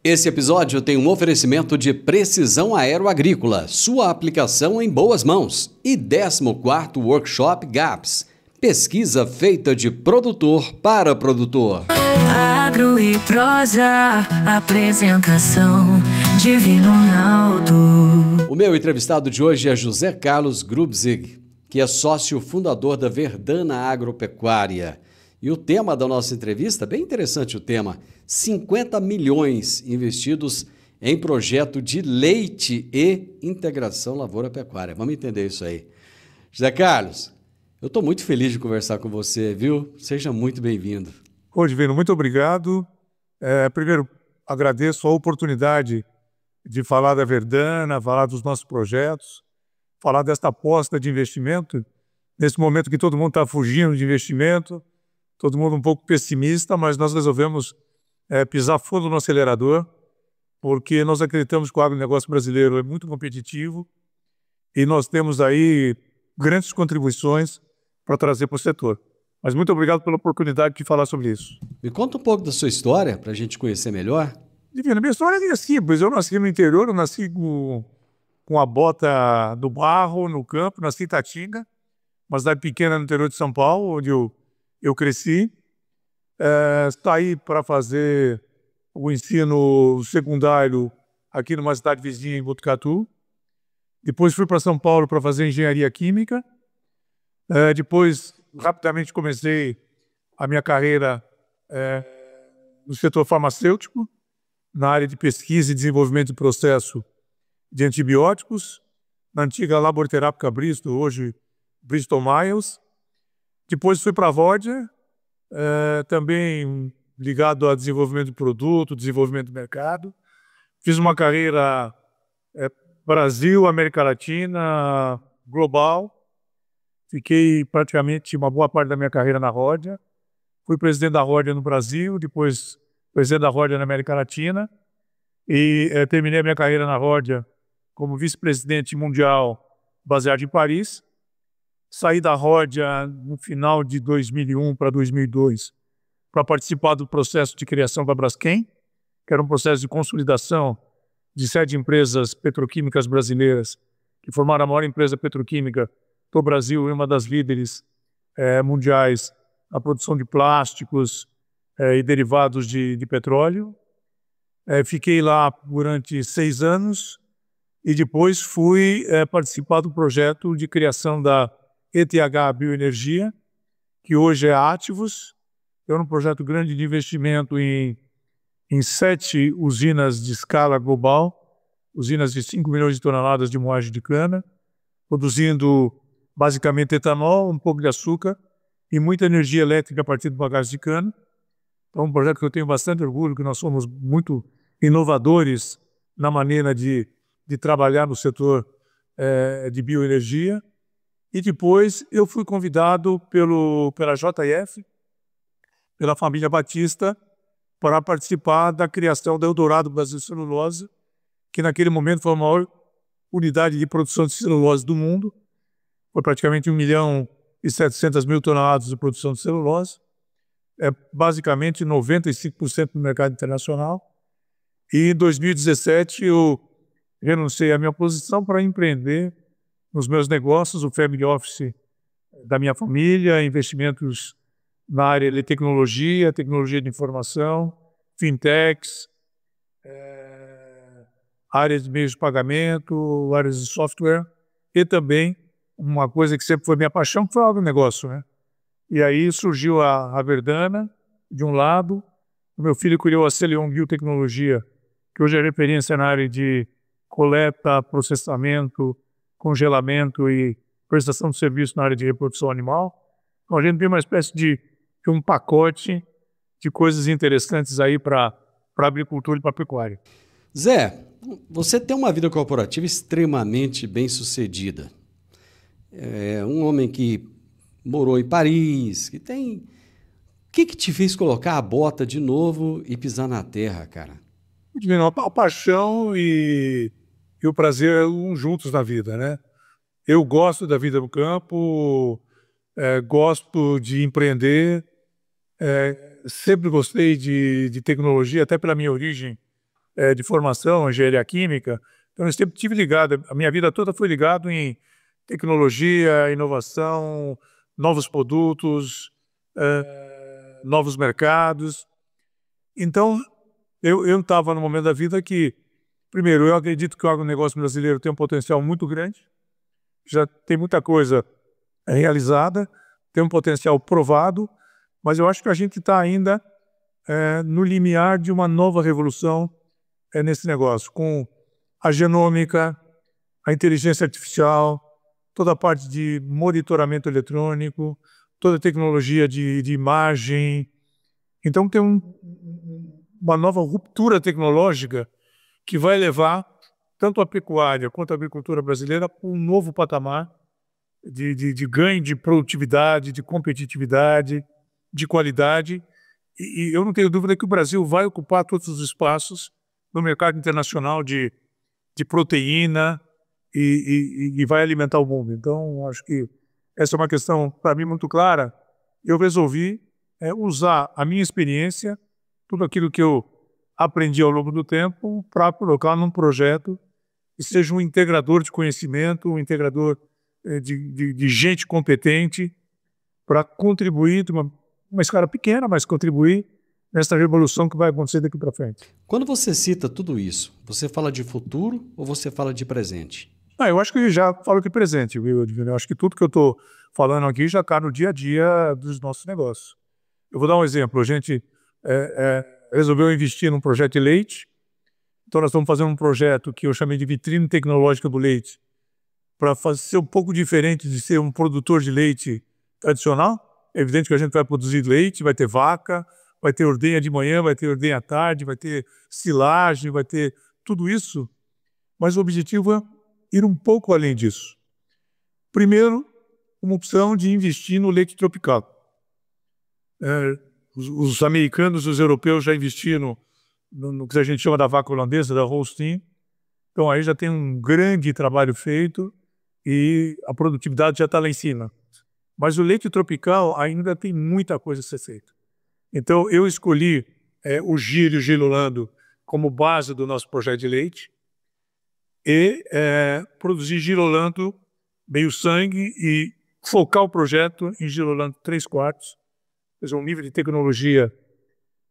Esse episódio tem um oferecimento de Precisão Aeroagrícola, sua aplicação em boas mãos, e 14º Workshop GAPS, pesquisa feita de produtor para produtor. Agro e prosa, apresentação Divino Ronaldo. O meu entrevistado de hoje é José Carlos Grubzig, que é sócio fundador da Verdana Agropecuária. E o tema da nossa entrevista, bem interessante o tema, 50 milhões investidos em projeto de leite e integração lavoura-pecuária. Vamos entender isso aí. José Carlos, eu estou muito feliz de conversar com você, viu? Seja muito bem-vindo. Ô, Divino, muito obrigado. Primeiro, agradeço a oportunidade de falar da Verdana, falar dos nossos projetos, falar desta aposta de investimento, nesse momento que todo mundo está fugindo de investimento, todo mundo um pouco pessimista, mas nós resolvemos pisar fundo no acelerador, porque nós acreditamos que o agronegócio brasileiro é muito competitivo e nós temos aí grandes contribuições para trazer para o setor. Mas muito obrigado pela oportunidade de falar sobre isso. Me conta um pouco da sua história, para a gente conhecer melhor. Divino, minha história é simples. Eu nasci no interior, eu nasci com a bota do barro, no campo, nasci em Itatinga, uma cidade pequena no interior de São Paulo, onde eu cresci. Saí para fazer o ensino secundário aqui numa cidade vizinha, em Botucatu. Depois fui para São Paulo para fazer engenharia química. Depois, rapidamente, comecei a minha carreira no setor farmacêutico, na área de pesquisa e desenvolvimento de processo de antibióticos, na antiga Laboratórica Bristol, hoje Bristol Myers. Depois fui para a Vodia, também ligado a desenvolvimento de produto, desenvolvimento do mercado. Fiz uma carreira Brasil, América Latina, global. Fiquei praticamente uma boa parte da minha carreira na Rodia. Fui presidente da Rodia no Brasil, depois presidente da Rodia na América Latina. E terminei a minha carreira na Rodia como vice-presidente mundial baseado em Paris. Saí da Rodia no final de 2001 para 2002 para participar do processo de criação da Braskem, que era um processo de consolidação de 7 empresas petroquímicas brasileiras que formaram a maior empresa petroquímica do Brasil e uma das líderes mundiais na produção de plásticos e derivados de petróleo. Fiquei lá durante 6 anos e depois fui participar do projeto de criação da ETH Bioenergia, que hoje é a Ativus. É um projeto grande de investimento em 7 usinas de escala global, usinas de 5 milhões de toneladas de moagem de cana, produzindo basicamente etanol, um pouco de açúcar e muita energia elétrica a partir do bagaço de cana. É um projeto que eu tenho bastante orgulho, que nós somos muito inovadores na maneira de trabalhar no setor de bioenergia. E depois eu fui convidado pela JF, pela família Batista, para participar da criação da Eldorado Brasil Celulose, que naquele momento foi a maior unidade de produção de celulose do mundo. Foi praticamente 1.700.000 toneladas de produção de celulose. Basicamente 95% do mercado internacional. E em 2017 eu renunciei à minha posição para empreender nos meus negócios, o family office da minha família, investimentos na área de tecnologia, tecnologia de informação, fintechs, áreas de meios de pagamento, áreas de software e também uma coisa que sempre foi minha paixão, que foi o agronegócio, né? E aí surgiu a Verdana, de um lado, o meu filho criou a Celion Biotecnologia, que hoje é referência na área de coleta, processamento, congelamento e prestação de serviço na área de reprodução animal. Então a gente tem uma espécie de um pacote de coisas interessantes aí para a agricultura e para a pecuária. Zé, você tem uma vida corporativa extremamente bem-sucedida. É um homem que morou em Paris, que tem... O que te fez colocar a bota de novo e pisar na terra, cara? A paixão e o prazer juntos na vida, né? Eu gosto da vida no campo, gosto de empreender, sempre gostei de tecnologia, até pela minha origem de formação, engenharia química. Então, eu sempre tive ligado, a minha vida toda foi ligado em tecnologia, inovação, novos produtos, novos mercados. Então, eu estava no momento da vida que, primeiro, eu acredito que o agronegócio brasileiro tem um potencial muito grande, já tem muita coisa realizada, tem um potencial provado, mas eu acho que a gente está ainda no limiar de uma nova revolução nesse negócio, com a genômica, a inteligência artificial, toda a parte de monitoramento eletrônico, toda a tecnologia de imagem. Então tem uma nova ruptura tecnológica que vai levar tanto a pecuária quanto a agricultura brasileira para um novo patamar de ganho de produtividade, de competitividade, de qualidade. E eu não tenho dúvida que o Brasil vai ocupar todos os espaços no mercado internacional de proteína e vai alimentar o mundo. Então, acho que essa é uma questão, para mim, muito clara. Eu resolvi usar a minha experiência, tudo aquilo que eu aprendi ao longo do tempo, para colocar num projeto que seja um integrador de conhecimento, um integrador de gente competente, para contribuir de uma escala pequena, mas contribuir nessa revolução que vai acontecer daqui para frente. Quando você cita tudo isso, você fala de futuro ou você fala de presente? Eu acho que eu já falo de presente, viu? Eu acho que tudo que eu estou falando aqui já está no dia a dia dos nossos negócios. Eu vou dar um exemplo. A gente resolveu investir num projeto de leite. Então, nós estamos fazendo um projeto que eu chamei de vitrine tecnológica do leite, para ser um pouco diferente de ser um produtor de leite tradicional. É evidente que a gente vai produzir leite, vai ter vaca, vai ter ordenha de manhã, vai ter ordenha à tarde, vai ter silagem, vai ter tudo isso. Mas o objetivo é ir um pouco além disso. Primeiro, uma opção de investir no leite tropical. Os americanos e os europeus já investiram no que a gente chama da vaca holandesa, da Holstein. Então aí já tem um grande trabalho feito e a produtividade já está lá em cima. Mas o leite tropical ainda tem muita coisa a ser feita. Então eu escolhi o Giro e o Girolando como base do nosso projeto de leite e produzir Girolando meio sangue e focar o projeto em Girolando 3/4, ou seja, um nível de tecnologia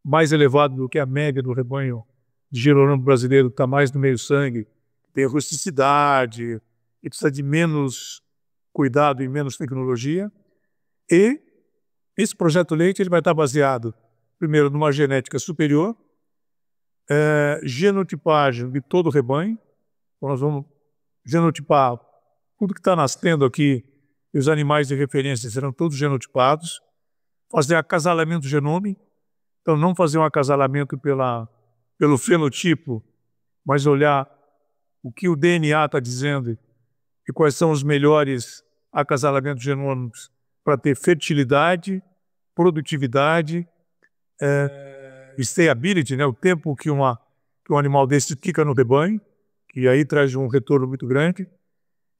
mais elevado do que a média do rebanho de Girolando brasileiro, está mais no meio sangue, tem rusticidade e precisa de menos cuidado e menos tecnologia. E esse projeto leite ele vai estar baseado, primeiro, numa genética superior, genotipagem de todo o rebanho. Então, nós vamos genotipar tudo que está nascendo aqui, e os animais de referência serão todos genotipados. Fazer acasalamento genômico, então não fazer um acasalamento pelo fenotipo, mas olhar o que o DNA está dizendo e quais são os melhores acasalamentos genômicos para ter fertilidade, produtividade, stability, né? O tempo que um animal desse fica no rebanho, que aí traz um retorno muito grande,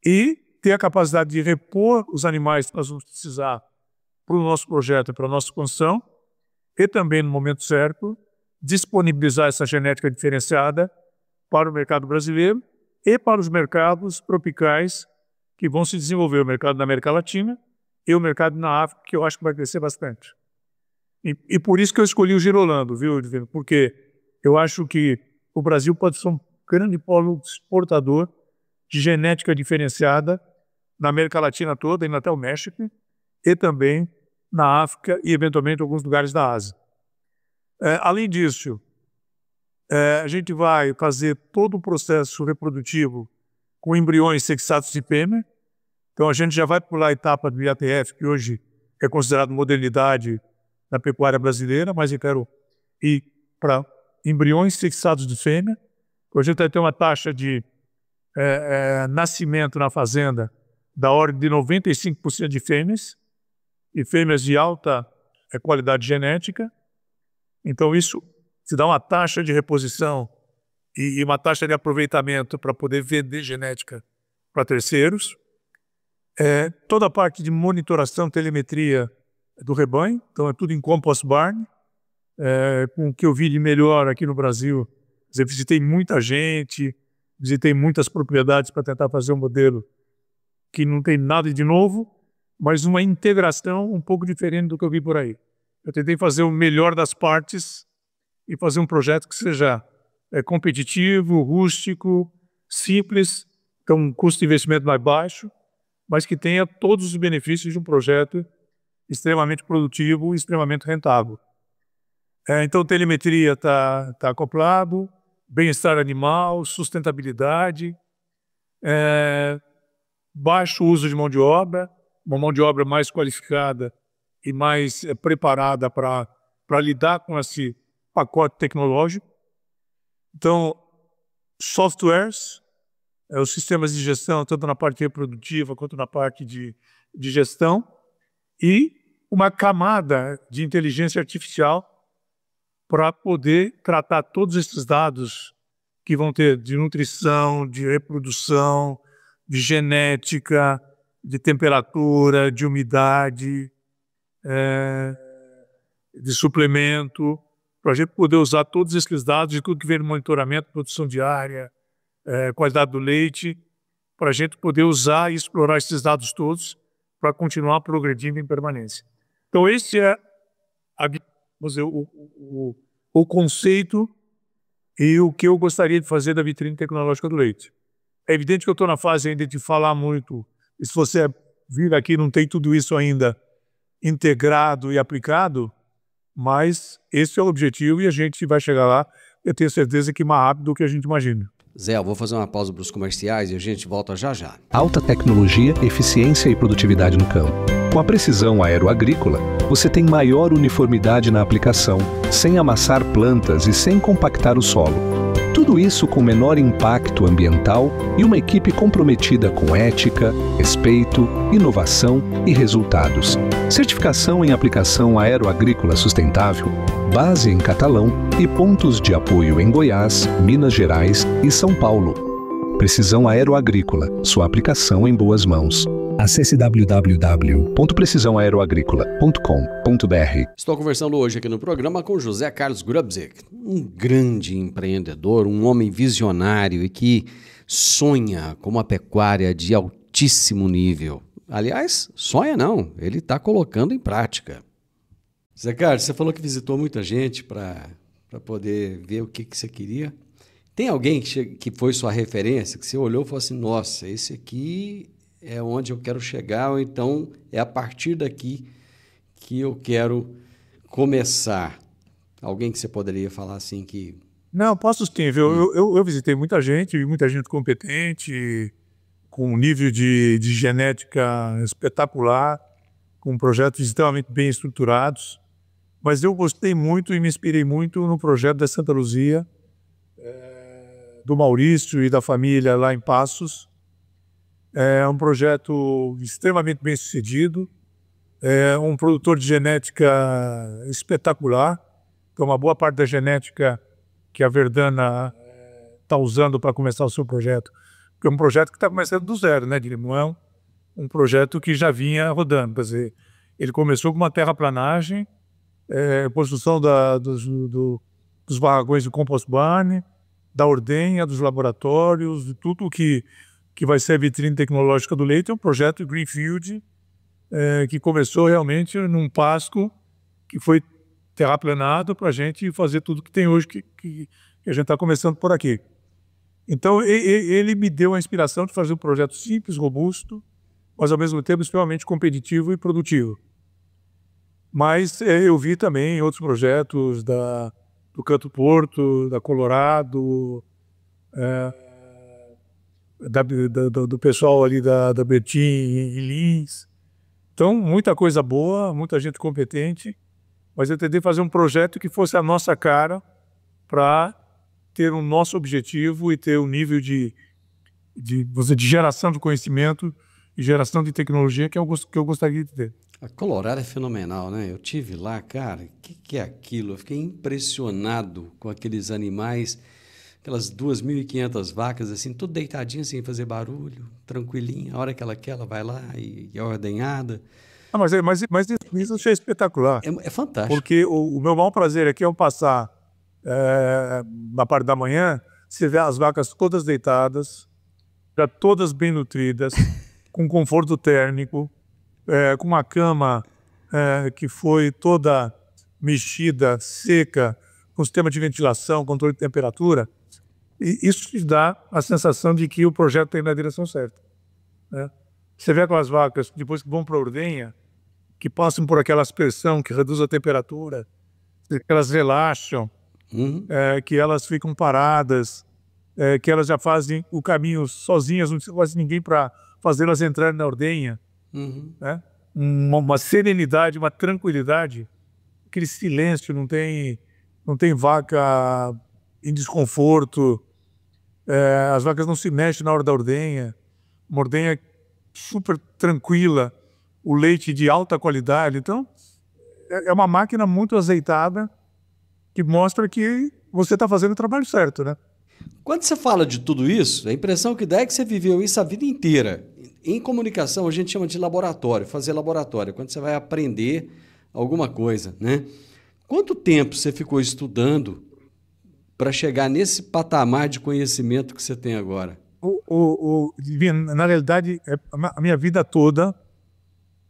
e ter a capacidade de repor os animais que nós vamos precisar para o nosso projeto, para a nossa construção, e também, no momento certo, disponibilizar essa genética diferenciada para o mercado brasileiro e para os mercados tropicais que vão se desenvolver, o mercado da América Latina e o mercado na África, que eu acho que vai crescer bastante. E por isso que eu escolhi o Girolando, viu, Divino? Porque eu acho que o Brasil pode ser um grande polo exportador de genética diferenciada na América Latina toda, indo até o México, e também na África e, eventualmente, em alguns lugares da Ásia. Além disso, a gente vai fazer todo o processo reprodutivo com embriões sexados de fêmea. Então, a gente já vai pular a etapa do IATF, que hoje é considerado modernidade na pecuária brasileira, mas eu quero ir para embriões sexados de fêmea. Então, a gente vai ter uma taxa de nascimento na fazenda da ordem de 95% de fêmeas, e fêmeas de alta qualidade genética. Então, isso se dá uma taxa de reposição e uma taxa de aproveitamento para poder vender genética para terceiros. Toda a parte de monitoração, telemetria do rebanho, então é tudo em compost barn. Com o que eu vi de melhor aqui no Brasil, Eu visitei muita gente, visitei muitas propriedades para tentar fazer um modelo que não tem nada de novo, mas uma integração um pouco diferente do que eu vi por aí. Eu tentei fazer o melhor das partes e fazer um projeto que seja competitivo, rústico, simples, com um custo de investimento mais baixo, mas que tenha todos os benefícios de um projeto extremamente produtivo e extremamente rentável. Então, telemetria está acoplado, bem-estar animal, sustentabilidade, baixo uso de mão de obra, uma mão de obra mais qualificada e mais preparada para lidar com esse pacote tecnológico. Então, softwares, os sistemas de gestão, tanto na parte reprodutiva quanto na parte de gestão, e uma camada de inteligência artificial para poder tratar todos esses dados que vão ter de nutrição, de reprodução, de genética, de temperatura, de umidade, de suplemento, para a gente poder usar todos esses dados e tudo que vem no monitoramento, produção diária, qualidade do leite, para a gente poder usar e explorar esses dados todos para continuar progredindo em permanência. Então, esse é o conceito e o que eu gostaria de fazer da vitrine tecnológica do leite. É evidente que eu estou na fase ainda de falar muito, e se você vir aqui não tem tudo isso ainda integrado e aplicado, mas esse é o objetivo e a gente vai chegar lá, eu tenho certeza que mais rápido do que a gente imagina. Zé, eu vou fazer uma pausa para os comerciais e a gente volta já já. Alta tecnologia, eficiência e produtividade no campo. Com a precisão aeroagrícola, você tem maior uniformidade na aplicação, sem amassar plantas e sem compactar o solo. Tudo isso com menor impacto ambiental e uma equipe comprometida com ética, respeito, inovação e resultados. Certificação em aplicação aeroagrícola sustentável, base em Catalão e pontos de apoio em Goiás, Minas Gerais e São Paulo. Precisão Aeroagrícola, sua aplicação em boas mãos. Acesse www.precisãoaeroagrícola.com.br. Estou conversando hoje aqui no programa com José Carlos Grubzig, um grande empreendedor, um homem visionário e que sonha com uma pecuária de altíssimo nível. Aliás, sonha não, ele está colocando em prática. Zé Carlos, você falou que visitou muita gente para poder ver o que você queria. Tem alguém que foi sua referência, que você olhou e falou assim, nossa, esse aqui é onde eu quero chegar, ou então é a partir daqui que eu quero começar? Alguém que você poderia falar assim que... Não, posso sim. Eu visitei muita gente competente, com um nível de genética espetacular, com projetos extremamente bem estruturados, mas eu gostei muito e me inspirei muito no projeto da Santa Luzia, do Maurício e da família lá em Passos. É um projeto extremamente bem sucedido, é um produtor de genética espetacular, que é uma boa parte da genética que a Verdana está usando para começar o seu projeto, porque é um projeto que está começando do zero, né, Guilherme? Não é um projeto que já vinha rodando, quer dizer, ele começou com uma terraplanagem, construção dos barracões de compost barn, da ordenha, dos laboratórios, de tudo que vai ser a vitrine tecnológica do leite. É um projeto Greenfield que começou realmente num pasto que foi terraplanado para a gente fazer tudo que tem hoje, que a gente está começando por aqui. Então, ele me deu a inspiração de fazer um projeto simples, robusto, mas ao mesmo tempo extremamente competitivo e produtivo. Mas eu vi também outros projetos do Canto Porto, da Colorado, do pessoal ali da Bertin em Lins. Então, muita coisa boa, muita gente competente, mas eu tentei fazer um projeto que fosse a nossa cara para ter o nosso objetivo e ter um nível de geração de conhecimento e geração de tecnologia que eu gostaria de ter. A Colorado é fenomenal, né? Eu tive lá, cara, o que é aquilo? Eu fiquei impressionado com aqueles animais, aquelas 2.500 vacas, assim, tudo deitadinho, sem fazer barulho, tranquilinha. A hora que ela quer, ela vai lá e é ordenhada. Ah, mas isso eu achei espetacular. É fantástico. Porque o meu maior prazer aqui é eu passar na parte da manhã, você vê as vacas todas deitadas, já todas bem nutridas, com conforto térmico, com uma cama que foi toda mexida, seca, com sistema de ventilação, controle de temperatura. E isso te dá a sensação de que o projeto está indo na direção certa, né? Você vê aquelas vacas, depois que vão para a ordenha, que passam por aquela aspersão que reduz a temperatura, que elas relaxam, que elas ficam paradas, que elas já fazem o caminho sozinhas, não precisa quase ninguém para fazê-las entrarem na ordenha. Né? Uma serenidade, uma tranquilidade, aquele silêncio, não tem vaca em desconforto, as vacas não se mexem na hora da ordenha, uma ordenha super tranquila, o leite de alta qualidade. Então, é uma máquina muito azeitada que mostra que você está fazendo o trabalho certo, né? Quando você fala de tudo isso, a impressão que dá é que você viveu isso a vida inteira. Em comunicação, a gente chama de laboratório, fazer laboratório, quando você vai aprender alguma coisa, né? Quanto tempo você ficou estudando para chegar nesse patamar de conhecimento que você tem agora? Na realidade, a minha vida toda,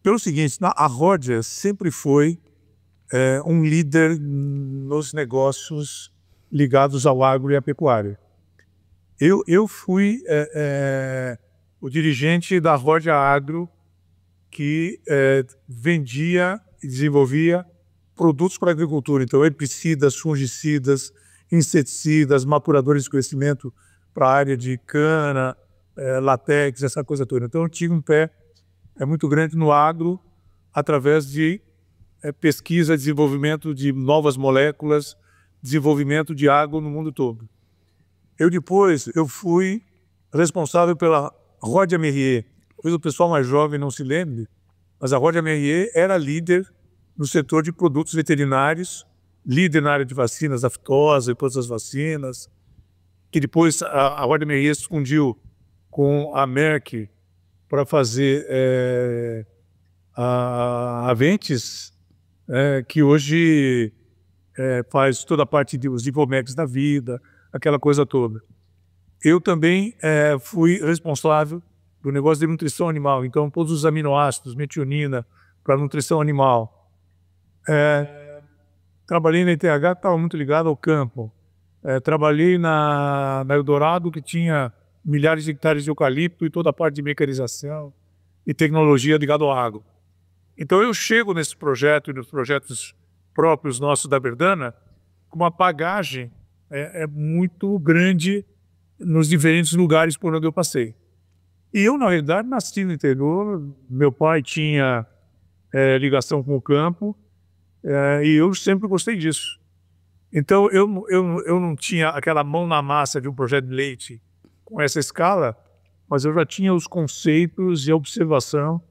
pelo seguinte, a Rodia sempre foi um líder nos negócios ligados ao agro e à pecuária. Eu fui o dirigente da Rodia Agro que vendia e desenvolvia produtos para a agricultura. Então, herbicidas, fungicidas, inseticidas, maturadores de crescimento para a área de cana, látex, essa coisa toda. Então, eu tive um pé muito grande no agro através de pesquisa, desenvolvimento de novas moléculas, desenvolvimento de agro no mundo todo. Eu fui responsável pela Rodia Merrier. Talvez o pessoal mais jovem não se lembre, mas a Rodia Merrier era líder no setor de produtos veterinários, líder na área de vacinas, da aftosa e todas as vacinas, que depois a Rodia Merrier se fundiu com a Merck para fazer a Aventis, que hoje faz toda a parte dos Ivomex da vida, aquela coisa toda. Eu também fui responsável do negócio de nutrição animal, então todos os aminoácidos, metionina para nutrição animal. Trabalhei na ITH, que estava muito ligado ao campo. Trabalhei na Eldorado, que tinha milhares de hectares de eucalipto e toda a parte de mecanização e tecnologia ligada ao agro. Então eu chego nesse projeto e nos projetos próprios nossos da Verdana com uma bagagem muito grande nos diferentes lugares por onde eu passei. E eu, na realidade, nasci no interior, meu pai tinha ligação com o campo, e eu sempre gostei disso. Então, eu não tinha aquela mão na massa de um projeto de leite com essa escala, mas eu já tinha os conceitos e a observação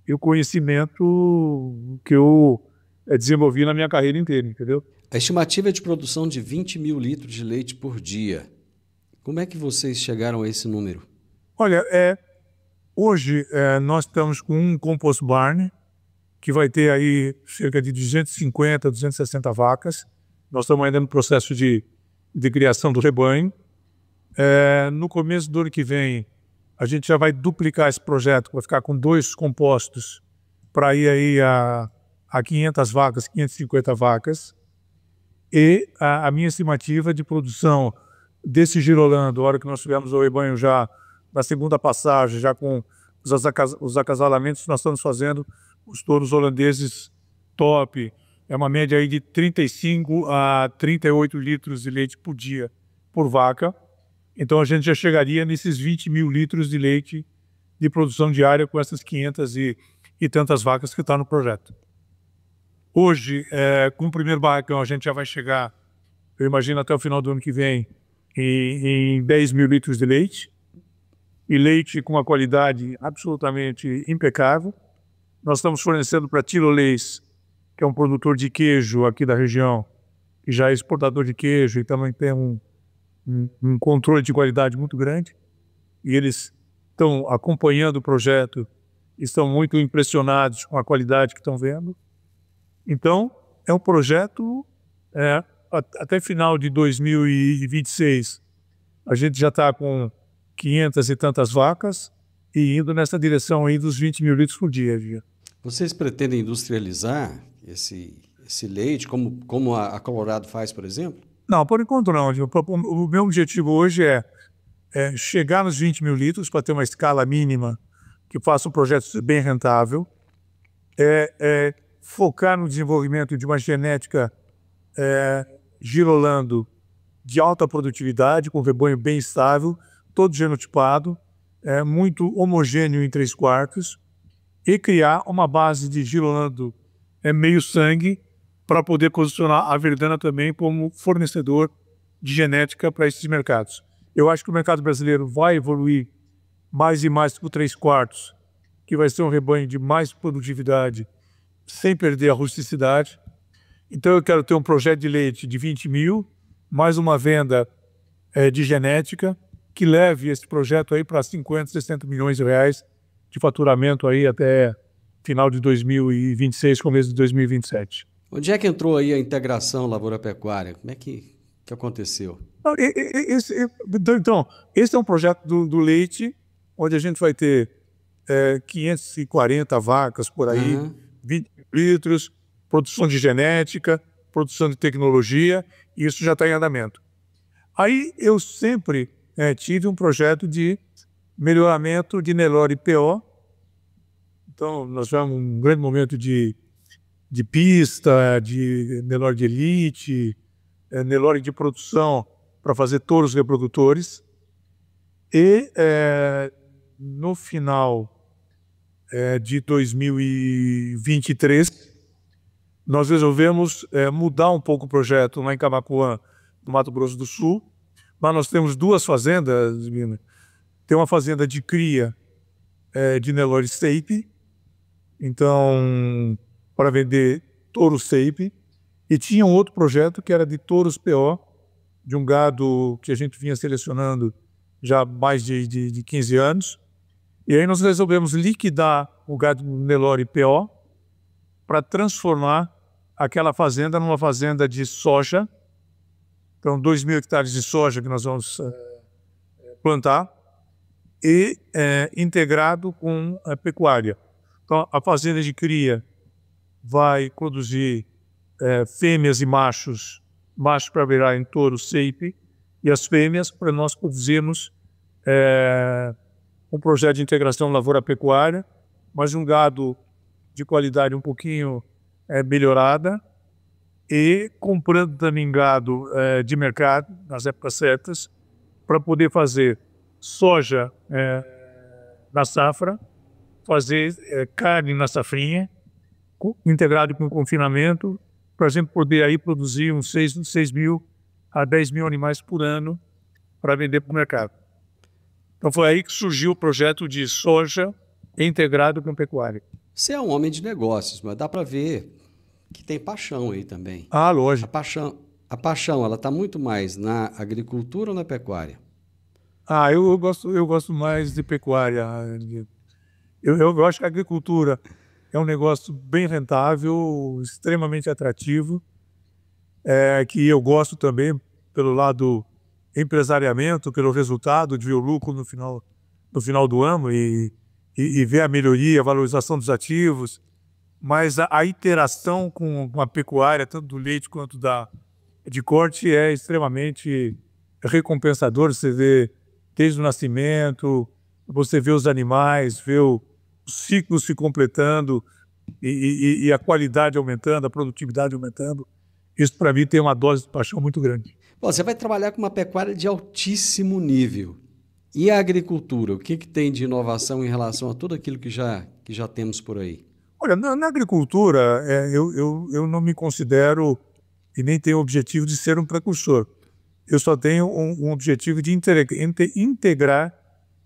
e o conhecimento que eu desenvolvi na minha carreira inteira, entendeu? A estimativa é de produção de 20 mil litros de leite por dia. Como é que vocês chegaram a esse número? Olha, hoje nós estamos com um compost barn, que vai ter aí cerca de 250, 260 vacas. Nós estamos ainda no processo de criação do rebanho. No começo do ano que vem, a gente já vai duplicar esse projeto, vai ficar com 2 compostos para ir aí a 500 vacas, 550 vacas. E a minha estimativa de produção desse girolando, a hora que nós tivemos o rebanho já na segunda passagem, já com os acasalamentos, nós estamos fazendo os touros holandeses top. É uma média aí de 35 a 38 litros de leite por dia por vaca. Então a gente já chegaria nesses 20 mil litros de leite de produção diária com essas 500 e tantas vacas que estão no projeto. Hoje, com o primeiro barracão, a gente já vai chegar, eu imagino até o final do ano que vem, em 10 mil litros de leite. E leite com uma qualidade absolutamente impecável. Nós estamos fornecendo para Tirolês, que é um produtor de queijo aqui da região, que já é exportador de queijo e também tem um controle de qualidade muito grande. E eles estão acompanhando o projeto e estão muito impressionados com a qualidade que estão vendo. Então, é um projeto até final de 2026, a gente já está com 500 e tantas vacas e indo nessa direção aí dos 20 mil litros por dia, viu? Vocês pretendem industrializar esse leite, como a Colorado faz, por exemplo? Não, por enquanto não. O meu objetivo hoje é chegar nos 20 mil litros para ter uma escala mínima que faça um projeto bem rentável, focar no desenvolvimento de uma genética girolando de alta produtividade, com rebanho bem estável, todo genotipado, muito homogêneo em 3/4, e criar uma base de girolando meio sangue para poder posicionar a Verdana também como fornecedor de genética para esses mercados. Eu acho que o mercado brasileiro vai evoluir mais e mais para o 3/4, que vai ser um rebanho de mais produtividade, sem perder a rusticidade. Então eu quero ter um projeto de leite de 20 mil, mais uma venda de genética, que leve esse projeto aí para 50, 60 milhões de reais de faturamento aí até final de 2026, começo de 2027. Onde é que entrou aí a integração lavoura-pecuária? Como é que aconteceu? Então, esse é um projeto do leite, onde a gente vai ter 540 vacas por aí, 20 litros, produção de genética, produção de tecnologia, e isso já está em andamento. Aí eu sempre tive um projeto de melhoramento de Nelore PO. Então, nós tivemos um grande momento de pista, de Nelore de elite, Nelore de produção para fazer touros reprodutores. E no final de 2023, nós resolvemos mudar um pouco o projeto lá em Camaquã, no Mato Grosso do Sul. Mas nós temos duas fazendas, tem uma fazenda de cria de Nelore Seipe, então, para vender touro Seipe, e tinha um outro projeto que era de touros PO, de um gado que a gente vinha selecionando já há mais de 15 anos. E aí nós resolvemos liquidar o gado Nelore PO para transformar aquela fazenda numa fazenda de soja. Então, 2.000 hectares de soja que nós vamos plantar e integrado com a pecuária. Então, a fazenda de cria vai produzir fêmeas e machos para virar em touro Seipe, e as fêmeas para nós produzirmos um projeto de integração lavoura-pecuária, mas um gado de qualidade um pouquinho melhorada, e comprando também gado de mercado nas épocas certas, para poder fazer soja na safra, fazer carne na safrinha, integrado com confinamento, para a gente poder aí produzir uns 6 mil a 10 mil animais por ano para vender para o mercado. Então foi aí que surgiu o projeto de soja integrado com pecuária. Você é um homem de negócios, mas dá para ver que tem paixão aí também. Ah, lógico. A paixão, ela está muito mais na agricultura ou na pecuária? Ah, eu gosto mais de pecuária. Eu acho que a agricultura é um negócio bem rentável, extremamente atrativo, que eu gosto também pelo lado empresariamento, pelo resultado, de ver o lucro no final do ano e ver a melhoria, a valorização dos ativos. Mas a interação com a pecuária, tanto do leite quanto de corte, é extremamente recompensador. Você vê desde o nascimento, você vê os animais, vê o ciclo se completando e a qualidade aumentando, a produtividade aumentando. Isso, para mim, tem uma dose de paixão muito grande. Bom, você vai trabalhar com uma pecuária de altíssimo nível. E a agricultura? O que tem de inovação em relação a tudo aquilo que já temos por aí? Olha, na agricultura, eu não me considero e nem tenho o objetivo de ser um precursor. Eu só tenho um objetivo de integrar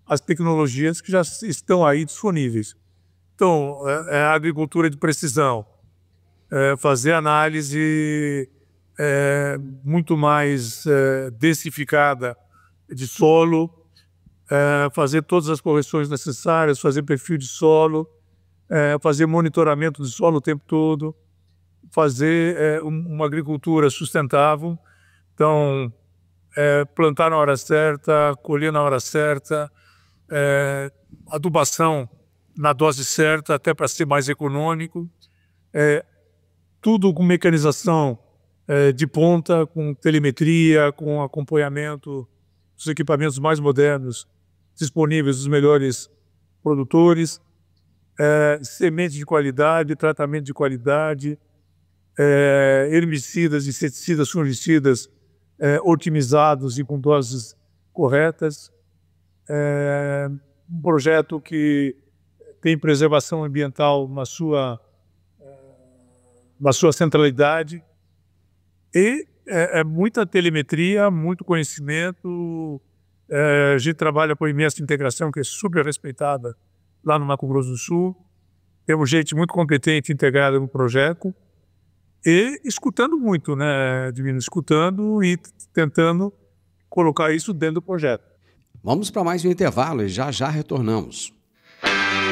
as tecnologias que já estão aí disponíveis. Então, a agricultura de precisão, fazer análise muito mais densificada de solo, fazer todas as correções necessárias, fazer perfil de solo, fazer monitoramento de solo o tempo todo. fazer uma agricultura sustentável. Então, plantar na hora certa, colher na hora certa, adubação na dose certa, até para ser mais econômico. Tudo com mecanização de ponta, com telemetria, com acompanhamento dos equipamentos mais modernos disponíveis dos melhores produtores, sementes de qualidade, tratamento de qualidade, herbicidas, inseticidas, fungicidas otimizados e com doses corretas. Um projeto que tem preservação ambiental na sua centralidade e muita telemetria, muito conhecimento. A gente trabalha com a imensa integração, que é super respeitada lá no Mato Grosso do Sul. Temos gente muito competente integrada no projeto e escutando muito, né, Divino? Escutando e tentando colocar isso dentro do projeto. Vamos para mais um intervalo e já retornamos.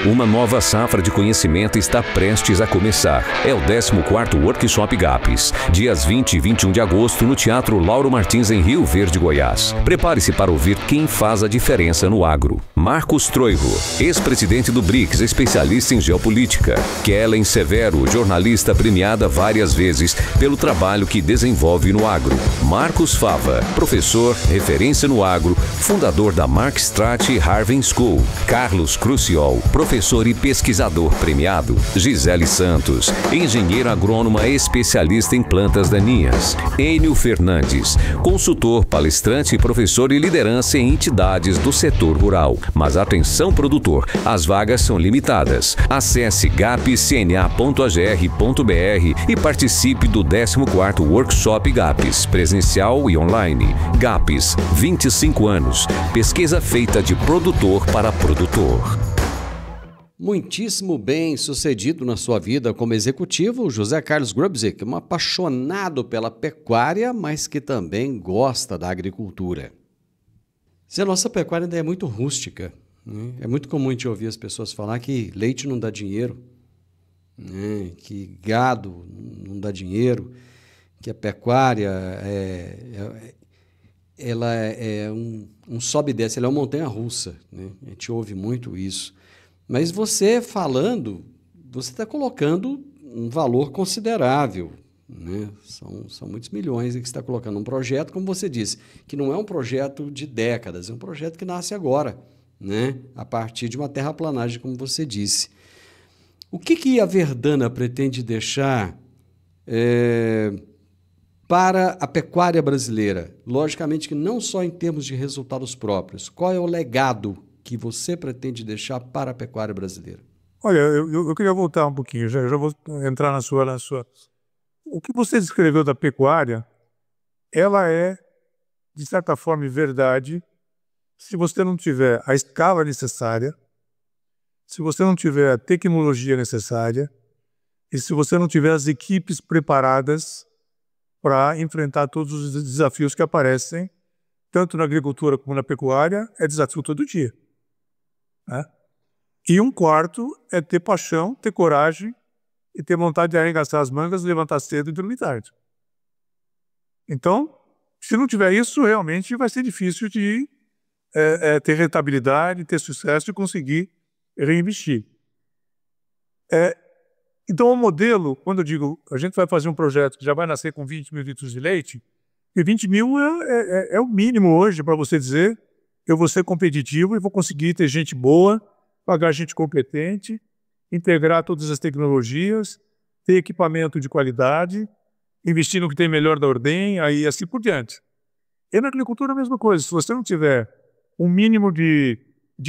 Uma nova safra de conhecimento está prestes a começar. É o 14º Workshop GAPS, dias 20 e 21 de agosto, no Teatro Lauro Martins, em Rio Verde, Goiás. Prepare-se para ouvir quem faz a diferença no agro. Marcos Troiro, ex-presidente do BRICS, especialista em geopolítica. Kellen Severo, jornalista premiada várias vezes pelo trabalho que desenvolve no agro. Marcos Fava, professor, referência no agro, fundador da Mark Strat Harvey School. Carlos Cruciol, professor e pesquisador premiado. Gisele Santos, engenheira agrônoma especialista em plantas daninhas. Enio Fernandes, consultor, palestrante, professor e liderança em entidades do setor rural. Mas atenção, produtor, as vagas são limitadas. Acesse gapscna.agr.br e participe do 14º Workshop GAPS, presencial e online. GAPS, 25 anos. Pesquisa feita de produtor para produtor. Muitíssimo bem sucedido na sua vida como executivo, José Carlos Grubzik, um apaixonado pela pecuária, mas que também gosta da agricultura. Se a nossa pecuária ainda é muito rústica, né? É muito comum a gente ouvir as pessoas falar que leite não dá dinheiro, né? Que gado não dá dinheiro, que a pecuária ela é um sobe e desce, ela é uma montanha-russa, né? A gente ouve muito isso. Mas você falando, você está colocando um valor considerável, né? São muitos milhões que você está colocando num projeto, como você disse, que não é um projeto de décadas, é um projeto que nasce agora, né? A partir de uma terraplanagem, como você disse. O que a Verdana pretende deixar para a pecuária brasileira? Logicamente que não só em termos de resultados próprios. Qual é o legado que você pretende deixar para a pecuária brasileira? Olha, eu queria voltar um pouquinho, já vou entrar na sua... O que você descreveu da pecuária, ela é, de certa forma, verdade, se você não tiver a escala necessária, se você não tiver a tecnologia necessária e se você não tiver as equipes preparadas para enfrentar todos os desafios que aparecem, tanto na agricultura como na pecuária, é desafio todo dia. Né? E um quarto é ter paixão, ter coragem e ter vontade de arregaçar as mangas, levantar cedo e dormir tarde. Então, se não tiver isso, realmente vai ser difícil de ter rentabilidade, ter sucesso e conseguir reinvestir. Então, o modelo, quando eu digo a gente vai fazer um projeto que já vai nascer com 20 mil litros de leite, e 20 mil é o mínimo hoje para você dizer eu vou ser competitivo e vou conseguir ter gente boa, pagar gente competente, integrar todas as tecnologias, ter equipamento de qualidade, investir no que tem melhor da ordem, aí assim por diante. E na agricultura a mesma coisa. Se você não tiver um mínimo de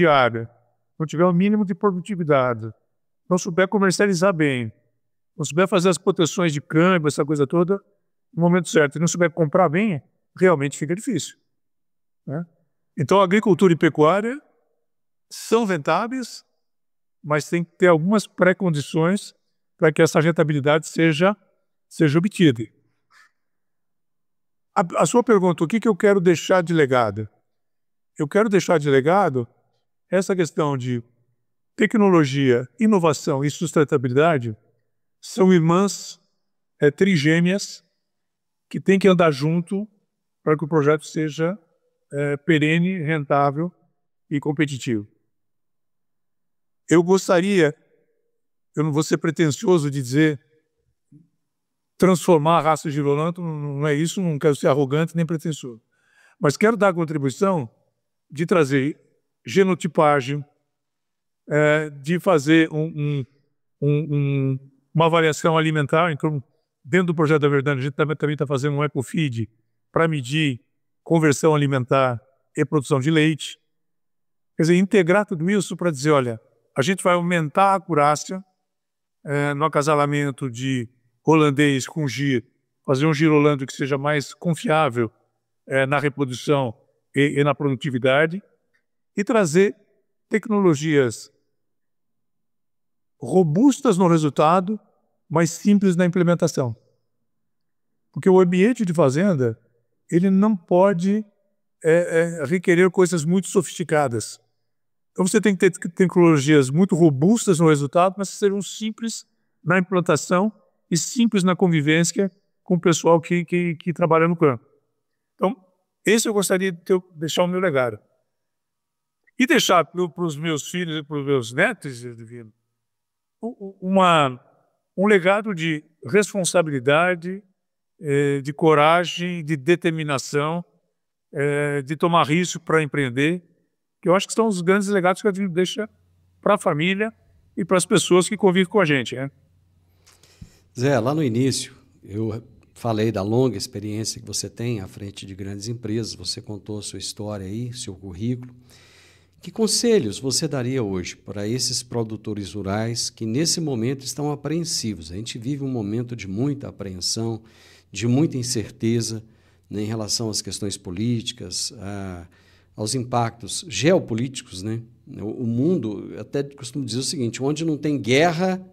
área, não tiver um mínimo de produtividade, não souber comercializar bem, não souber fazer as proteções de câmbio, essa coisa toda, no momento certo, e não souber comprar bem, realmente fica difícil. Né? Então, agricultura e pecuária são rentáveis, mas tem que ter algumas pré-condições para que essa rentabilidade seja obtida. A sua pergunta, o que eu quero deixar de legado? Eu quero deixar de legado essa questão de tecnologia, inovação e sustentabilidade são irmãs trigêmeas que têm que andar junto para que o projeto seja perene, rentável e competitivo. Eu gostaria, eu não vou ser pretensioso de dizer transformar a raça Girolando, não é isso, não quero ser arrogante nem pretensioso. Mas quero dar a contribuição de trazer genotipagem, de fazer uma avaliação alimentar. Então, dentro do projeto da Verdana, a gente também está fazendo um ecofeed para medir conversão alimentar e produção de leite. Quer dizer, integrar tudo isso para dizer, olha, a gente vai aumentar a acurácia no acasalamento de holandês com gir, fazer um girolando que seja mais confiável na reprodução e na produtividade, e trazer tecnologias robustas no resultado, mas simples na implementação. Porque o ambiente de fazenda, ele não pode requerer coisas muito sofisticadas. Então você tem que ter tecnologias muito robustas no resultado, mas que sejam simples na implantação e simples na convivência com o pessoal que trabalha no campo. Então, esse eu gostaria de deixar o meu legado. E deixar para os meus filhos e para os meus netos, um legado de responsabilidade, de coragem, de determinação, de tomar risco para empreender, que eu acho que são os grandes legados que a gente deixa para a família e para as pessoas que convivem com a gente. Zé, lá no início, eu falei da longa experiência que você tem à frente de grandes empresas, você contou a sua história aí, seu currículo. Que conselhos você daria hoje para esses produtores rurais que nesse momento estão apreensivos? A gente vive um momento de muita apreensão, de muita incerteza, né, em relação às questões políticas, aos impactos geopolíticos, né? O mundo, até costumo dizer o seguinte, onde não tem guerra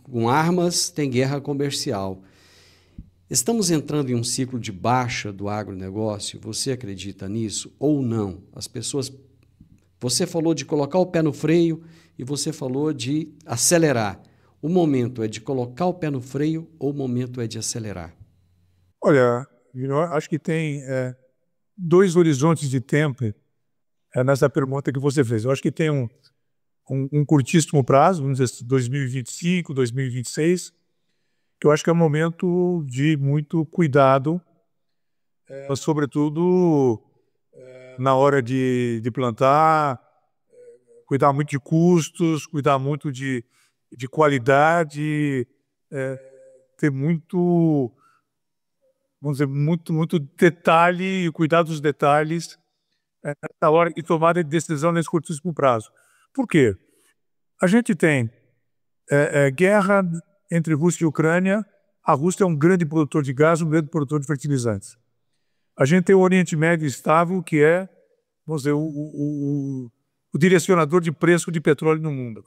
com armas, tem guerra comercial. Estamos entrando em um ciclo de baixa do agronegócio? Você acredita nisso ou não? As pessoas... Você falou de colocar o pé no freio e você falou de acelerar. O momento é de colocar o pé no freio ou o momento é de acelerar? Olha, acho que tem dois horizontes de tempo nessa pergunta que você fez. Eu acho que tem um curtíssimo prazo, vamos dizer 2025, 2026, que eu acho que é um momento de muito cuidado, sobretudo na hora de plantar, cuidar muito de custos, cuidar muito de qualidade, ter muito, vamos dizer, muito detalhe e cuidar dos detalhes na hora de tomada de decisão nesse curtíssimo prazo. Por quê? A gente tem guerra entre Rússia e Ucrânia. A Rússia é um grande produtor de gás, um grande produtor de fertilizantes. A gente tem o Oriente Médio estável, que é, vamos dizer, o direcionador de preço de petróleo no mundo.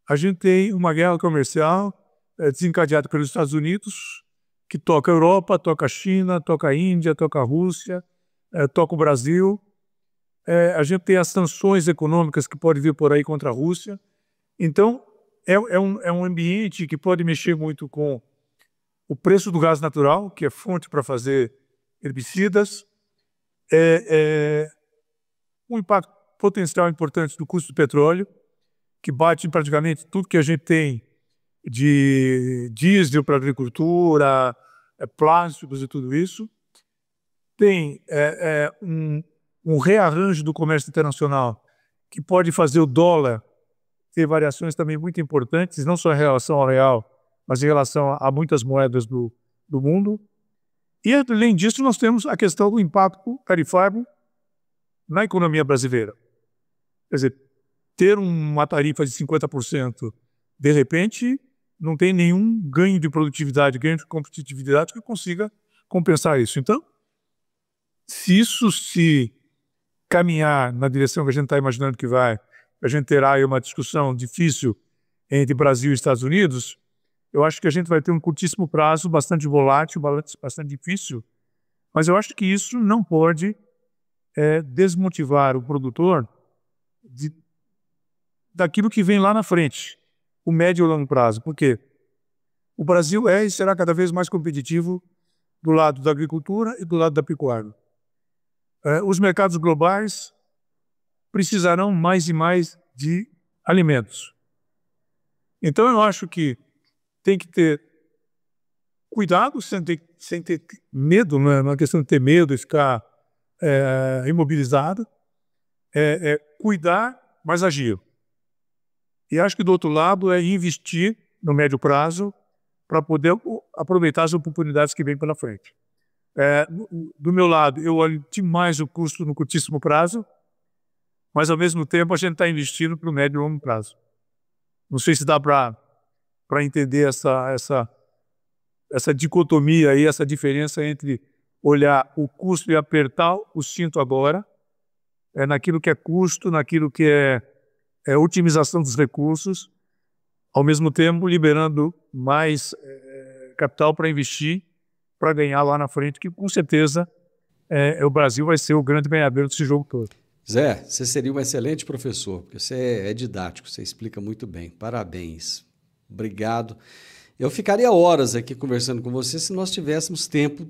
A gente tem uma guerra comercial desencadeada pelos Estados Unidos, que toca a Europa, toca a China, toca a Índia, toca a Rússia, toca o Brasil. A gente tem as sanções econômicas que podem vir por aí contra a Rússia. Então, é um ambiente que pode mexer muito com o preço do gás natural, que é fonte para fazer herbicidas, um impacto potencial importante do custo do petróleo, que bate em praticamente tudo que a gente tem de diesel para agricultura, plásticos e tudo isso. Tem um rearranjo do comércio internacional que pode fazer o dólar ter variações também muito importantes, não só em relação ao real, mas em relação a muitas moedas do mundo. E, além disso, nós temos a questão do impacto tarifário na economia brasileira. Quer dizer, ter uma tarifa de 50%, de repente, não tem nenhum ganho de produtividade, ganho de competitividade que consiga compensar isso. Então, se isso se caminhar na direção que a gente está imaginando que vai, a gente terá aí uma discussão difícil entre Brasil e Estados Unidos, eu acho que a gente vai ter um curtíssimo prazo, bastante volátil, bastante difícil, mas eu acho que isso não pode desmotivar o produtor daquilo que vem lá na frente, o médio e o longo prazo. Por quê? o Brasil é e será cada vez mais competitivo do lado da agricultura e do lado da pecuária. Os mercados globais precisarão mais e mais de alimentos. Então, eu acho que tem que ter cuidado sem ter medo, não é uma questão de ter medo e ficar imobilizado. Cuidar, mas agir. E acho que do outro lado é investir no médio prazo para poder aproveitar as oportunidades que vêm pela frente. Do meu lado, eu olho demais o custo no curtíssimo prazo, mas ao mesmo tempo a gente está investindo para o médio e longo prazo. Não sei se dá para entender essa dicotomia aí, essa diferença entre olhar o custo e apertar o cinto agora, naquilo que é custo, naquilo que é otimização dos recursos, ao mesmo tempo liberando mais capital para investir, para ganhar lá na frente, que com certeza o Brasil vai ser o grande ganhador desse jogo todo. Zé, você seria um excelente professor, porque você é didático, você explica muito bem. Parabéns. Obrigado. Eu ficaria horas aqui conversando com você se nós tivéssemos tempo,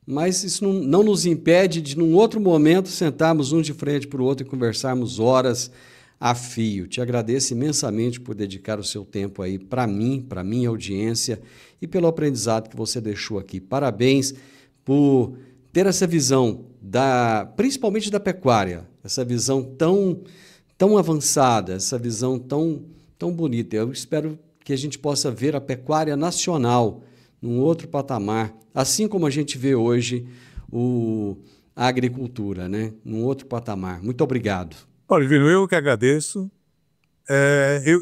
mas isso não nos impede de, num outro momento, sentarmos um de frente para o outro e conversarmos horas a fio. Te agradeço imensamente por dedicar o seu tempo aí para mim, para minha audiência e pelo aprendizado que você deixou aqui. Parabéns por ter essa visão, principalmente da pecuária, essa visão tão avançada, essa visão tão bonita. Eu espero que a gente possa ver a pecuária nacional num outro patamar, assim como a gente vê hoje a agricultura, né? Num outro patamar. Muito obrigado. Olha, Divino, eu que agradeço.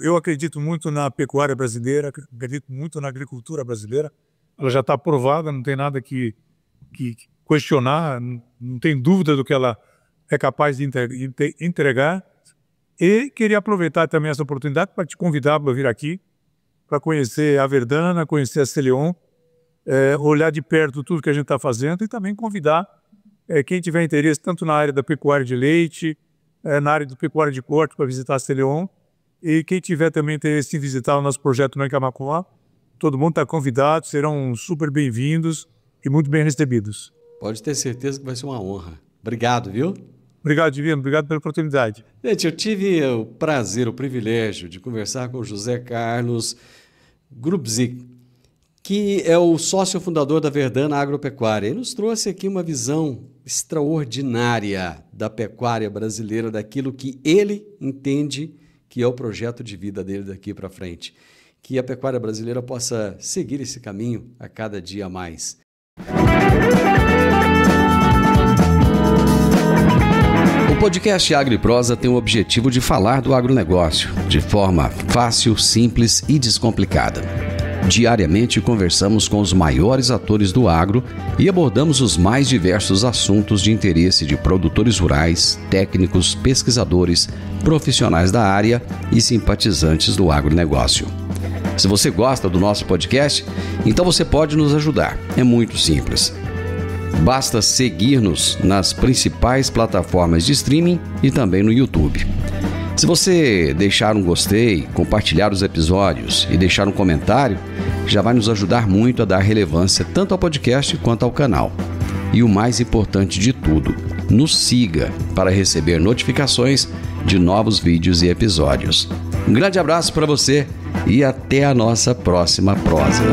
Eu acredito muito na pecuária brasileira, acredito muito na agricultura brasileira. Ela já está aprovada, não tem nada que questionar, não tem dúvida do que ela é capaz de entregar. E queria aproveitar também essa oportunidade para te convidar para vir aqui, para conhecer a Verdana, conhecer a Celeon, olhar de perto tudo que a gente está fazendo e também convidar quem tiver interesse tanto na área da pecuária de leite, na área da pecuária de corte para visitar a Celeon, e quem tiver também interesse em visitar o nosso projeto no Camaquã, todo mundo está convidado, serão super bem-vindos e muito bem recebidos. Pode ter certeza que vai ser uma honra. Obrigado, viu? Obrigado, Divino. Obrigado pela oportunidade. Gente, eu tive o prazer, o privilégio de conversar com o José Carlos Grubzig, que é o sócio fundador da Verdana Agropecuária. Ele nos trouxe aqui uma visão extraordinária da pecuária brasileira, daquilo que ele entende que é o projeto de vida dele daqui para frente. Que a pecuária brasileira possa seguir esse caminho a cada dia mais. O podcast Agro e Prosa tem o objetivo de falar do agronegócio de forma fácil, simples e descomplicada. Diariamente conversamos com os maiores atores do agro e abordamos os mais diversos assuntos de interesse de produtores rurais, técnicos, pesquisadores, profissionais da área e simpatizantes do agronegócio. Se você gosta do nosso podcast, então você pode nos ajudar. É muito simples. Basta seguir-nos nas principais plataformas de streaming e também no YouTube. Se você deixar um gostei, compartilhar os episódios e deixar um comentário, já vai nos ajudar muito a dar relevância tanto ao podcast quanto ao canal. E o mais importante de tudo, nos siga para receber notificações de novos vídeos e episódios. Um grande abraço para você e até a nossa próxima prosa.